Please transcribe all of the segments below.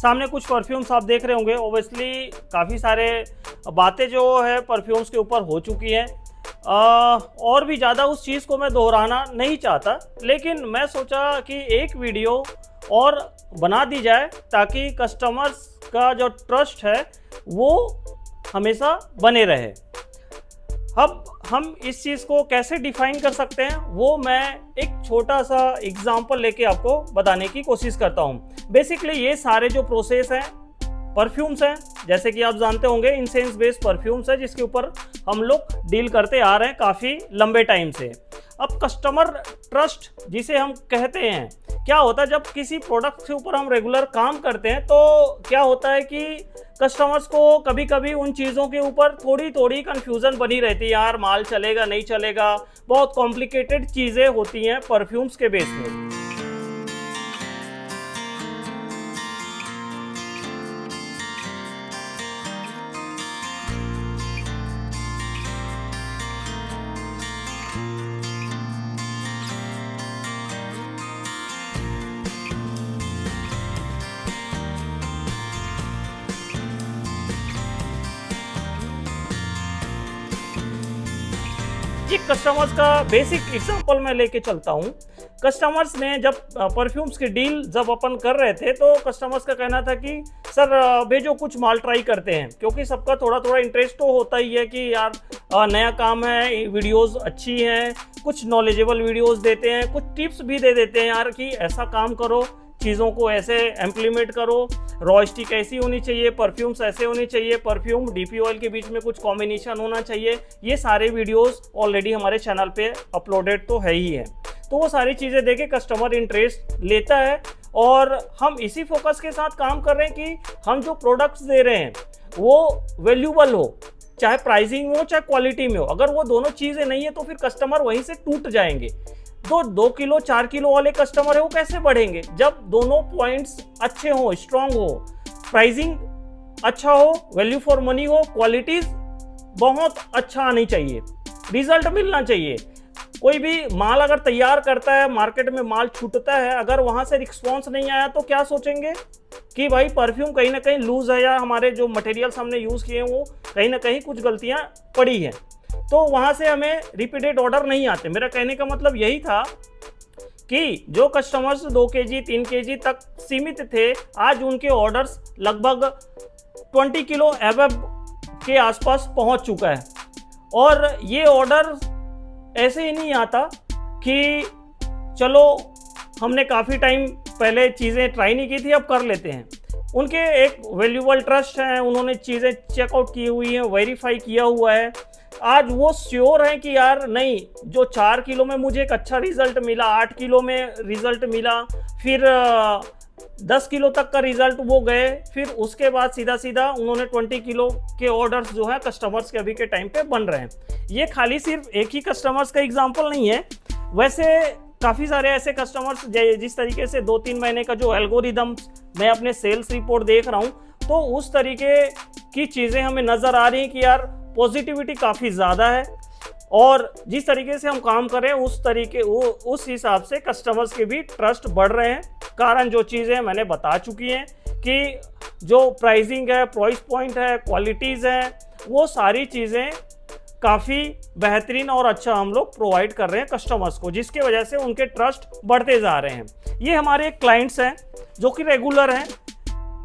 सामने कुछ परफ्यूम्स आप देख रहे होंगे। ओबियसली काफ़ी सारे बातें जो है परफ्यूम्स के ऊपर हो चुकी हैं। और भी ज़्यादा उस चीज़ को मैं दोहराना नहीं चाहता, लेकिन मैं सोचा कि एक वीडियो और बना दी जाए ताकि कस्टमर्स का जो ट्रस्ट है वो हमेशा बने रहे। अब हम इस चीज़ को कैसे डिफाइन कर सकते हैं वो मैं एक छोटा सा एग्जांपल लेके आपको बताने की कोशिश करता हूँ। बेसिकली ये सारे जो प्रोसेस हैं परफ्यूम्स हैं, जैसे कि आप जानते होंगे इंसेंस बेस्ड परफ्यूम्स है जिसके ऊपर हम लोग डील करते आ रहे हैं काफ़ी लंबे टाइम से। अब कस्टमर ट्रस्ट जिसे हम कहते हैं, क्या होता है जब किसी प्रोडक्ट के ऊपर हम रेगुलर काम करते हैं तो क्या होता है कि कस्टमर्स को कभी कभी उन चीज़ों के ऊपर थोड़ी थोड़ी कन्फ्यूज़न बनी रहती है, यार माल चलेगा नहीं चलेगा, बहुत कॉम्प्लिकेटेड चीज़ें होती हैं परफ्यूम्स के बेस में। एक कस्टमर्स का बेसिक एग्जांपल मैं लेके चलता हूँ। कस्टमर्स ने जब परफ्यूम्स की डील जब अपन कर रहे थे तो कस्टमर्स का कहना था कि सर भेजो कुछ माल ट्राई करते हैं, क्योंकि सबका थोड़ा थोड़ा इंटरेस्ट तो होता ही है कि यार नया काम है, वीडियोस अच्छी हैं, कुछ नॉलेजेबल वीडियोस देते हैं, कुछ टिप्स भी दे देते हैं यार कि ऐसा काम करो, चीज़ों को ऐसे इम्प्लीमेंट करो, रॉ स्टिक ऐसी होनी चाहिए, परफ्यूम्स ऐसे होनी चाहिए, परफ्यूम डीपी ऑयल के बीच में कुछ कॉम्बिनेशन होना चाहिए। ये सारे वीडियोस ऑलरेडी हमारे चैनल पे अपलोडेड तो है ही है। तो वो सारी चीज़ें देके कस्टमर इंटरेस्ट लेता है और हम इसी फोकस के साथ काम कर रहे हैं कि हम जो प्रोडक्ट्स दे रहे हैं वो वैल्यूबल हो, चाहे प्राइसिंग में हो चाहे क्वालिटी में हो। अगर वो दोनों चीज़ें नहीं है तो फिर कस्टमर वहीं से टूट जाएंगे। तो 2 किलो 4 किलो वाले कस्टमर है वो कैसे बढ़ेंगे जब दोनों पॉइंट्स अच्छे हो, स्ट्रांग हो, प्राइसिंग अच्छा हो, वैल्यू फॉर मनी हो, क्वालिटीज बहुत अच्छा आनी चाहिए, रिजल्ट मिलना चाहिए। कोई भी माल अगर तैयार करता है, मार्केट में माल छूटता है, अगर वहां से रिस्पॉन्स नहीं आया तो क्या सोचेंगे कि भाई परफ्यूम कहीं ना कहीं लूज है या हमारे जो मटेरियल्स हमने यूज किए हैं वो कहीं ना कहीं कुछ गलतियां पड़ी हैं, तो वहां से हमें रिपीटेड ऑर्डर नहीं आते। मेरा कहने का मतलब यही था कि जो कस्टमर्स 2 केजी 3 केजी तक सीमित थे, आज उनके ऑर्डर्स लगभग 20 किलो एबव के आसपास पहुंच चुका है। और ये ऑर्डर ऐसे ही नहीं आता कि चलो हमने काफ़ी टाइम पहले चीज़ें ट्राई नहीं की थी अब कर लेते हैं। उनके एक वैल्यूबल ट्रस्ट है, उन्होंने चीज़ें चेकआउट की हुई हैं, वेरीफाई किया हुआ है। आज वो श्योर है कि यार नहीं, जो 4 किलो में मुझे एक अच्छा रिजल्ट मिला, 8 किलो में रिजल्ट मिला, फिर 10 किलो तक का रिजल्ट वो गए, फिर उसके बाद सीधा सीधा उन्होंने 20 किलो के ऑर्डर्स जो है कस्टमर्स के अभी के टाइम पे बन रहे हैं। ये खाली सिर्फ एक ही कस्टमर्स का एग्जांपल नहीं है, वैसे काफ़ी सारे ऐसे कस्टमर्स जिस तरीके से 2-3 महीने का जो एल्गोरिदम मैं अपने सेल्स रिपोर्ट देख रहा हूँ तो उस तरीके की चीज़ें हमें नज़र आ रही हैं कि यार पॉजिटिविटी काफ़ी ज़्यादा है और जिस तरीके से हम काम कर रहे हैं उस हिसाब से कस्टमर्स के भी ट्रस्ट बढ़ रहे हैं। कारण जो चीज़ें मैंने बता चुकी हैं कि जो प्राइसिंग है, प्राइस पॉइंट है, क्वालिटीज़ हैं, वो सारी चीज़ें काफ़ी बेहतरीन और अच्छा हम लोग प्रोवाइड कर रहे हैं कस्टमर्स को, जिसके वजह से उनके ट्रस्ट बढ़ते जा रहे हैं। ये हमारे क्लाइंट्स हैं जो कि रेगुलर हैं,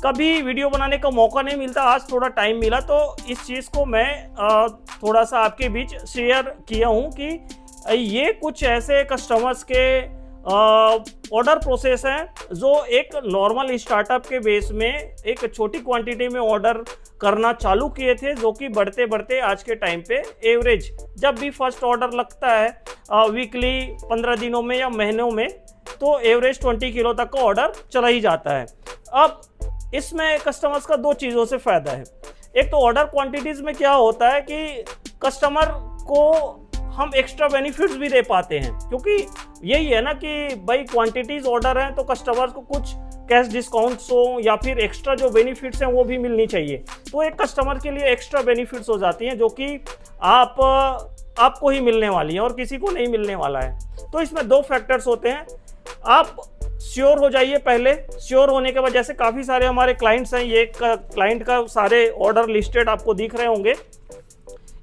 कभी वीडियो बनाने का मौका नहीं मिलता, आज थोड़ा टाइम मिला तो इस चीज़ को मैं थोड़ा सा आपके बीच शेयर किया हूँ कि ये कुछ ऐसे कस्टमर्स के ऑर्डर प्रोसेस हैं जो एक नॉर्मल स्टार्टअप के बेस में एक छोटी क्वांटिटी में ऑर्डर करना चालू किए थे, जो कि बढ़ते बढ़ते आज के टाइम पे एवरेज जब भी फर्स्ट ऑर्डर लगता है वीकली 15 दिनों में या महीनों में, तो एवरेज 20 किलो तक का ऑर्डर चला ही जाता है। अब इसमें कस्टमर्स का 2 चीज़ों से फ़ायदा है। एक तो ऑर्डर क्वांटिटीज़ में क्या होता है कि कस्टमर को हम एक्स्ट्रा बेनिफिट्स भी दे पाते हैं, क्योंकि यही है ना कि भाई क्वांटिटीज़ ऑर्डर हैं तो कस्टमर को कुछ कैश डिस्काउंट्स हो या फिर एक्स्ट्रा जो बेनिफिट्स हैं वो भी मिलनी चाहिए। तो एक कस्टमर के लिए एक्स्ट्रा बेनिफिट्स हो जाती हैं जो कि आपको ही मिलने वाली है और किसी को नहीं मिलने वाला है। तो इसमें 2 फैक्टर्स होते हैं। आप श्योर हो जाइए पहले। श्योर होने के बाद जैसे काफ़ी सारे हमारे क्लाइंट्स हैं, ये क्लाइंट का सारे ऑर्डर लिस्टेड आपको दिख रहे होंगे।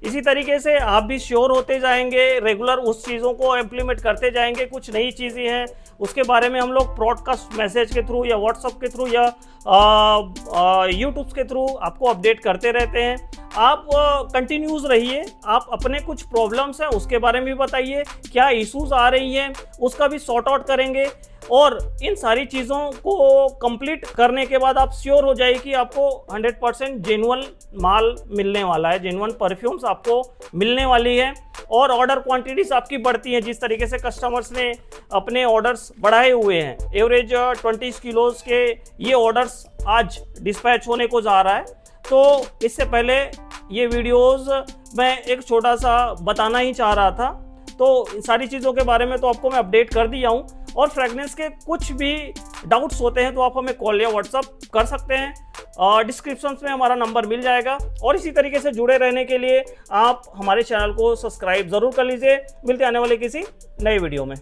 इसी तरीके से आप भी श्योर होते जाएंगे, रेगुलर उस चीज़ों को इम्प्लीमेंट करते जाएंगे। कुछ नई चीज़ें हैं उसके बारे में हम लोग ब्रॉडकास्ट मैसेज के थ्रू या व्हाट्सएप के थ्रू या यूट्यूब के थ्रू आपको अपडेट करते रहते हैं। आप कंटिन्यूस रहिए, आप अपने कुछ प्रॉब्लम्स हैं उसके बारे में भी बताइए, क्या इश्यूज आ रही हैं उसका भी सॉर्ट आउट करेंगे। और इन सारी चीज़ों को कंप्लीट करने के बाद आप श्योर हो जाइए कि आपको 100% जेन्युइन माल मिलने वाला है, जेन्युइन परफ्यूम्स आपको मिलने वाली है। और ऑर्डर क्वांटिटीज आपकी बढ़ती हैं, जिस तरीके से कस्टमर्स ने अपने ऑर्डर्स बढ़ाए हुए हैं, एवरेज 20 किलोज के ये ऑर्डर्स आज डिस्पैच होने को जा रहा है। तो इससे पहले ये वीडियोस मैं एक छोटा सा बताना ही चाह रहा था। तो इन सारी चीज़ों के बारे में तो आपको मैं अपडेट कर दिया हूँ। और फ्रेगनेंस के कुछ भी डाउट्स होते हैं तो आप हमें कॉल या व्हाट्सअप कर सकते हैं, डिस्क्रिप्शन में हमारा नंबर मिल जाएगा। और इसी तरीके से जुड़े रहने के लिए आप हमारे चैनल को सब्सक्राइब ज़रूर कर लीजिए। मिलते आने वाले किसी नए वीडियो में।